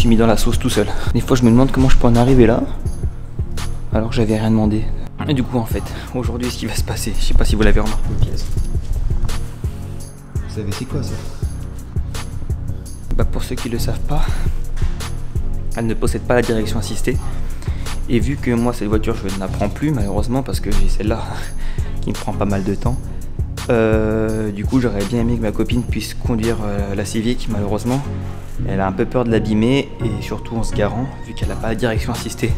suis mis dans la sauce tout seul. Des fois je me demande comment je peux en arriver là, alors que j'avais rien demandé. Et du coup en fait, aujourd'hui ce qui va se passer, je sais pas si vous l'avez remarqué, pièce. Vous savez c'est quoi ça? Bah pour ceux qui le savent pas, elle ne possède pas la direction assistée. Et vu que moi cette voiture je ne la prends plus malheureusement parce que j'ai celle-là qui me prend pas mal de temps. Du coup j'aurais bien aimé que ma copine puisse conduire la Civic. Malheureusement elle a un peu peur de l'abîmer et surtout en se garant vu qu'elle n'a pas la direction assistée.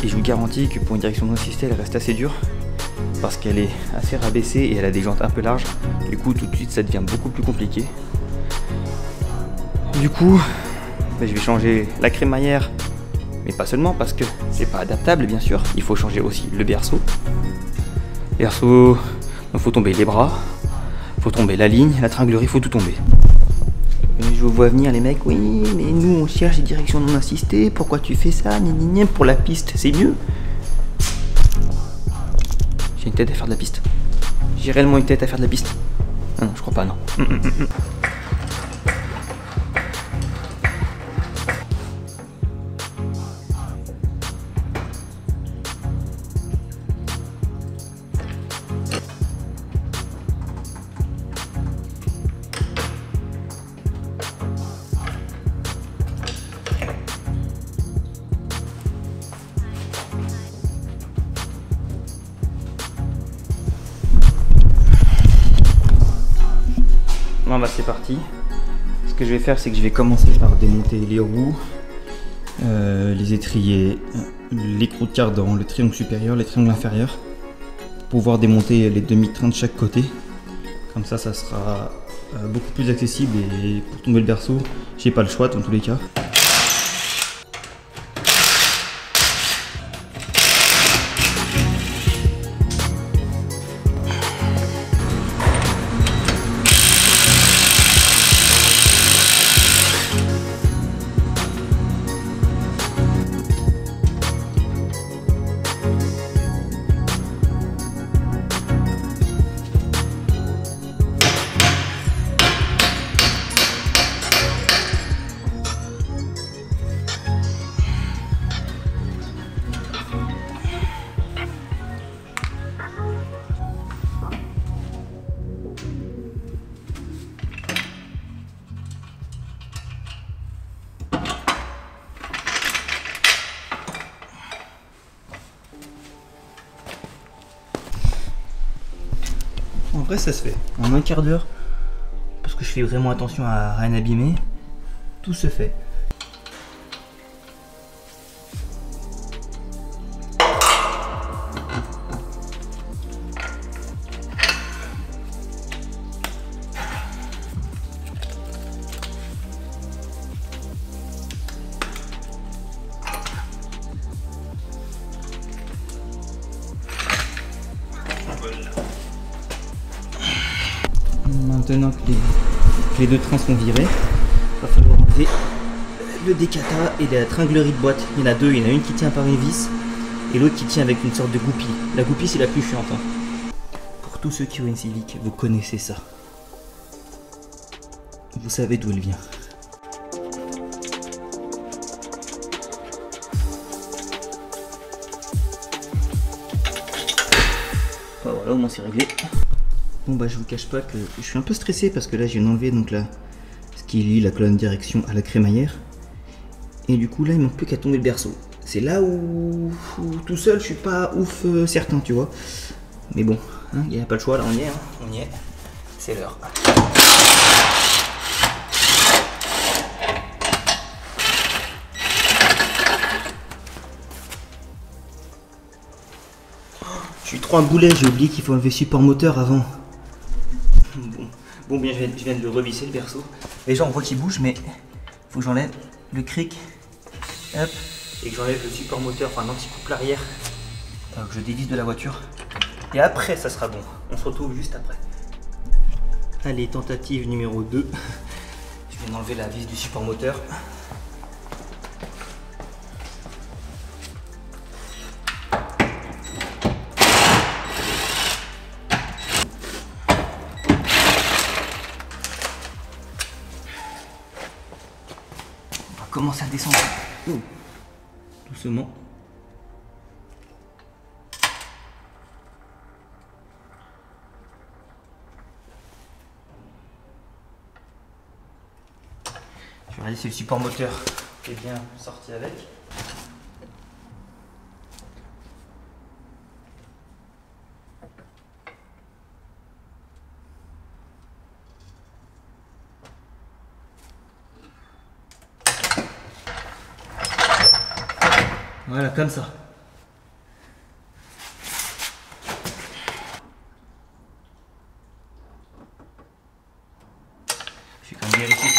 Et je vous garantis que pour une direction non assistée elle reste assez dure parce qu'elle est assez rabaissée et elle a des jantes un peu larges. Du coup tout de suite ça devient beaucoup plus compliqué. Du coup je vais changer la crémaillère, mais pas seulement parce que c'est pas adaptable bien sûr. Il faut changer aussi le berceau. Il faut tomber les bras, il faut tomber la ligne, la tringlerie, il faut tout tomber. Et je vous vois venir les mecs, oui mais nous on cherche des directions non assistées, pourquoi tu fais ça, pour la piste c'est mieux. J'ai une tête à faire de la piste. J'ai réellement une tête à faire de la piste. Non, je crois pas, non. Bon bah c'est parti. Ce que je vais faire c'est que je vais commencer par démonter les roues, les étriers, l'écrou de cardan, le triangle supérieur, les triangles inférieurs, pour pouvoir démonter les demi-trains de chaque côté. Comme ça sera beaucoup plus accessible et pour tomber le berceau, j'ai pas le choix dans tous les cas. En vrai ça se fait, en un quart d'heure, parce que je fais vraiment attention à rien abîmer, tout se fait. Maintenant que les deux trains sont virés, il va falloir enlever le décata et la tringlerie de boîte. Il y en a deux, il y en a une qui tient par une vis et l'autre qui tient avec une sorte de goupille. La goupille c'est la plus chiante. Hein. Pour tous ceux qui ont une Civic, vous connaissez ça. Vous savez d'où elle vient. Voilà, au moins c'est réglé. Bon bah je vous cache pas que je suis un peu stressé parce que là j'ai enlevé donc là ce qui lie la colonne direction à la crémaillère. Et du coup là il manque plus qu'à tomber le berceau. C'est là où tout seul je suis pas ouf certain tu vois. Mais bon, il n'y a pas le choix là, on y est, on y est. C'est l'heure. Je suis trop un boulet, j'ai oublié qu'il faut enlever le support moteur avant. Bon bien je viens de le revisser le berceau. Déjà on voit qu'il bouge mais faut que j'enlève le cric. Hop. Et que j'enlève le support moteur, enfin l'anti-couple arrière. Que je dévisse de la voiture. Et après ça sera bon. On se retrouve juste après. Allez, tentative numéro 2. Je viens d'enlever la vis du support moteur. commencer à descendre doucement. Je vais regarder si le support moteur est bien sorti avec. Voilà, comme ça. Je vais quand même vérifier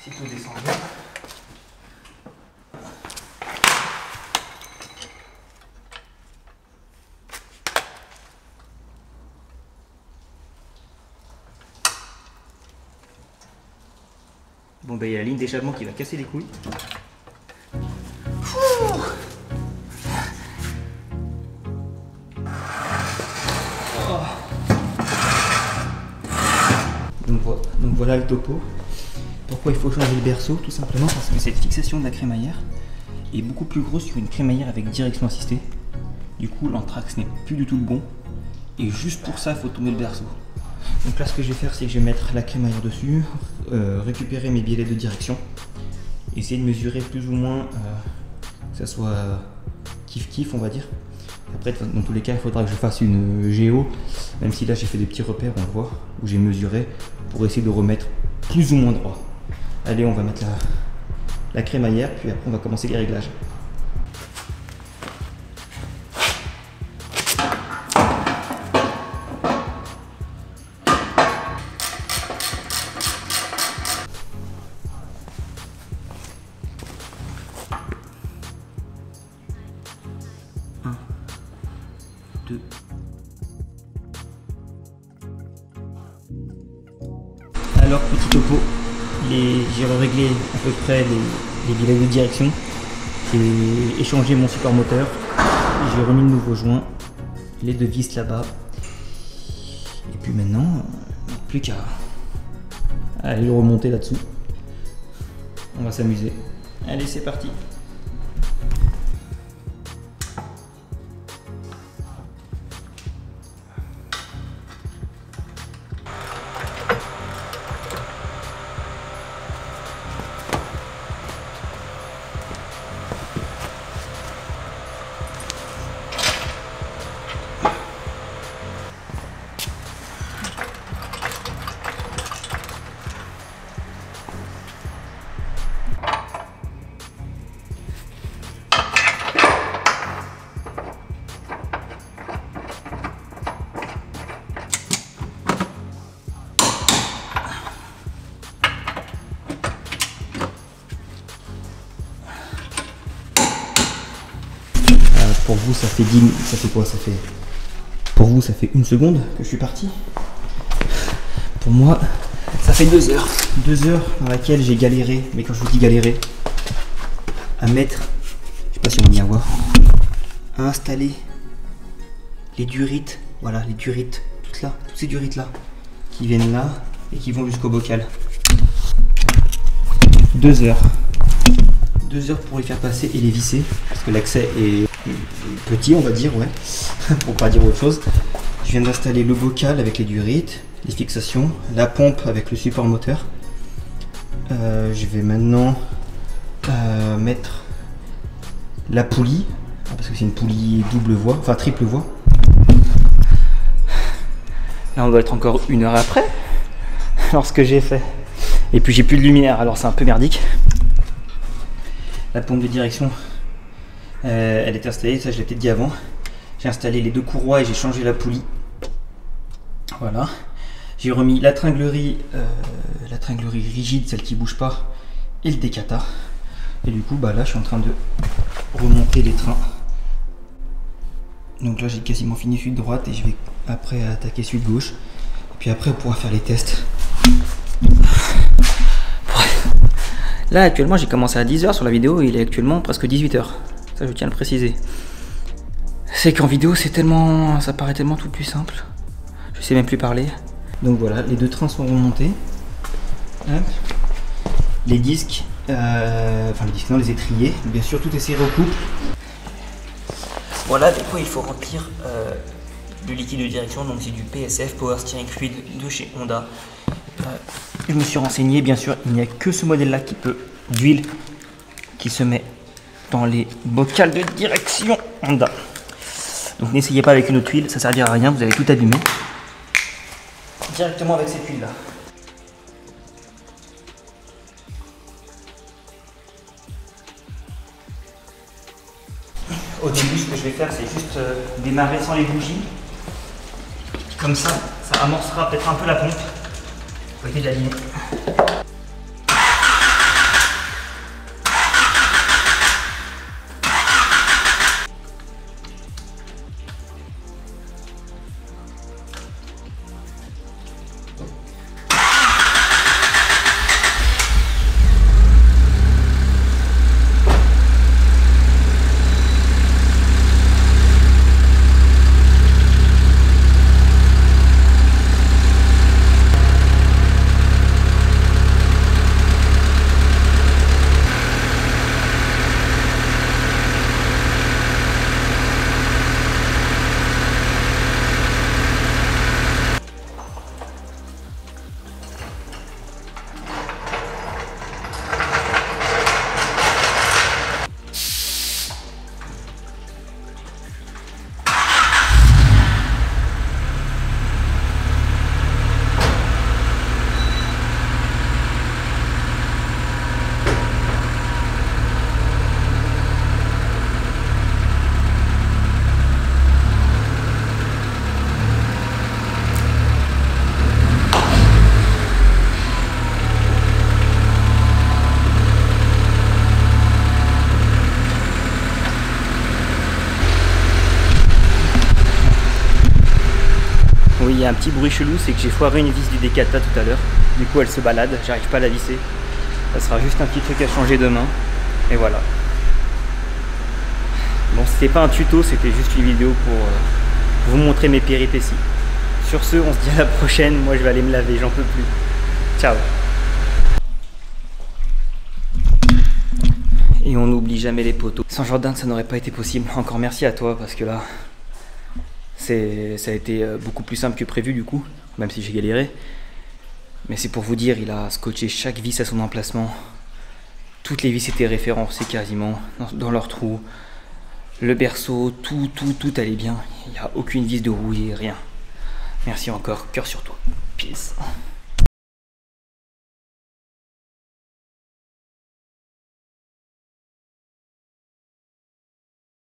si tout descend bien. Bon ben il y a la ligne d'échappement qui va casser les couilles. Donc voilà le topo. Pourquoi il faut changer le berceau? Tout simplement parce que cette fixation de la crémaillère est beaucoup plus grosse sur une crémaillère avec direction assistée. Du coup l'anthrax n'est plus du tout le bon. Et juste pour ça il faut tourner le berceau. Donc là ce que je vais faire c'est que je vais mettre la crémaillère dessus, récupérer mes biellets de direction, essayer de mesurer plus ou moins que ça soit kiff on va dire. Après dans tous les cas il faudra que je fasse une géo, même si là j'ai fait des petits repères, on le voit, où j'ai mesuré pour essayer de remettre plus ou moins droit. Allez, on va mettre la crémaillère, puis après on va commencer les réglages. Alors petit topo, j'ai réglé à peu près les biellets de direction, j'ai échangé mon support moteur, j'ai remis le nouveau joint, les deux vis là-bas, et puis maintenant, plus qu'à aller le remonter là-dessous. On va s'amuser. Allez, c'est parti. Pour vous ça fait 10, ça fait quoi? Ça fait, pour vous ça fait 1 seconde que je suis parti. Pour moi ça fait 2 heures. 2 heures dans laquelle j'ai galéré, mais quand je vous dis galérer, à mettre, je sais pas si on va bien voir, à installer les durites, voilà les durites, toutes là, toutes ces durites là, qui viennent là et qui vont jusqu'au bocal. 2 heures. 2 heures pour les faire passer et les visser, parce que l'accès est petit on va dire, ouais, pour pas dire autre chose. Je viens d'installer le bocal avec les durites, les fixations, la pompe avec le support moteur. Je vais maintenant mettre la poulie, parce que c'est une poulie double voie, enfin triple voie. Là on doit être encore 1 heure après, alors ce que j'ai fait. Et puis j'ai plus de lumière, alors c'est un peu merdique. La pompe de direction, elle est installée, ça je l'ai peut-être dit avant. J'ai installé les 2 courroies et j'ai changé la poulie. Voilà. J'ai remis la tringlerie rigide, celle qui bouge pas, et le décata. Et du coup, bah là, je suis en train de remonter les trains. Donc là, j'ai quasiment fini celui de droite et je vais après attaquer celui de gauche. Et puis après, on pourra faire les tests. Là actuellement j'ai commencé à 10 h sur la vidéo et il est actuellement presque 18 h. Ça je tiens à le préciser. C'est qu'en vidéo c'est tellement, ça paraît tellement tout plus simple. Je sais même plus parler. Donc voilà, les 2 trains sont remontés. Hop. Les disques enfin le disque, non, les étriers. Bien sûr, tout est serré au couple. Voilà de quoi il faut remplir le liquide de direction. Donc c'est du PSF, Power Steering Fluid de chez Honda. Je me suis renseigné, bien sûr, il n'y a que ce modèle-là d'huile qui se met dans les bocals de direction Honda. Donc n'essayez pas avec une autre huile, ça ne servira à rien, vous allez tout abîmer. Directement avec cette huile-là. Au début, ce que je vais faire, c'est juste démarrer sans les bougies. Comme ça, ça amorcera peut-être un peu la pompe. Faut éviter de l'abîmer. Il y a un petit bruit chelou, c'est que j'ai foiré une vis du Decathlon tout à l'heure. Du coup, elle se balade, j'arrive pas à la visser. Ça sera juste un petit truc à changer demain. Et voilà. Bon, c'était pas un tuto, c'était juste une vidéo pour vous montrer mes péripéties. Sur ce, on se dit à la prochaine. Moi, je vais aller me laver, j'en peux plus. Ciao. Et on n'oublie jamais les poteaux. Sans Jordan, ça n'aurait pas été possible. Encore merci à toi, parce que là... ça a été beaucoup plus simple que prévu du coup, même si j'ai galéré. Mais c'est pour vous dire, il a scotché chaque vis à son emplacement. Toutes les vis étaient référencées quasiment dans leur trou. Le berceau, tout allait bien. Il n'y a aucune vis de rouillé, rien. Merci encore, cœur sur toi. Peace.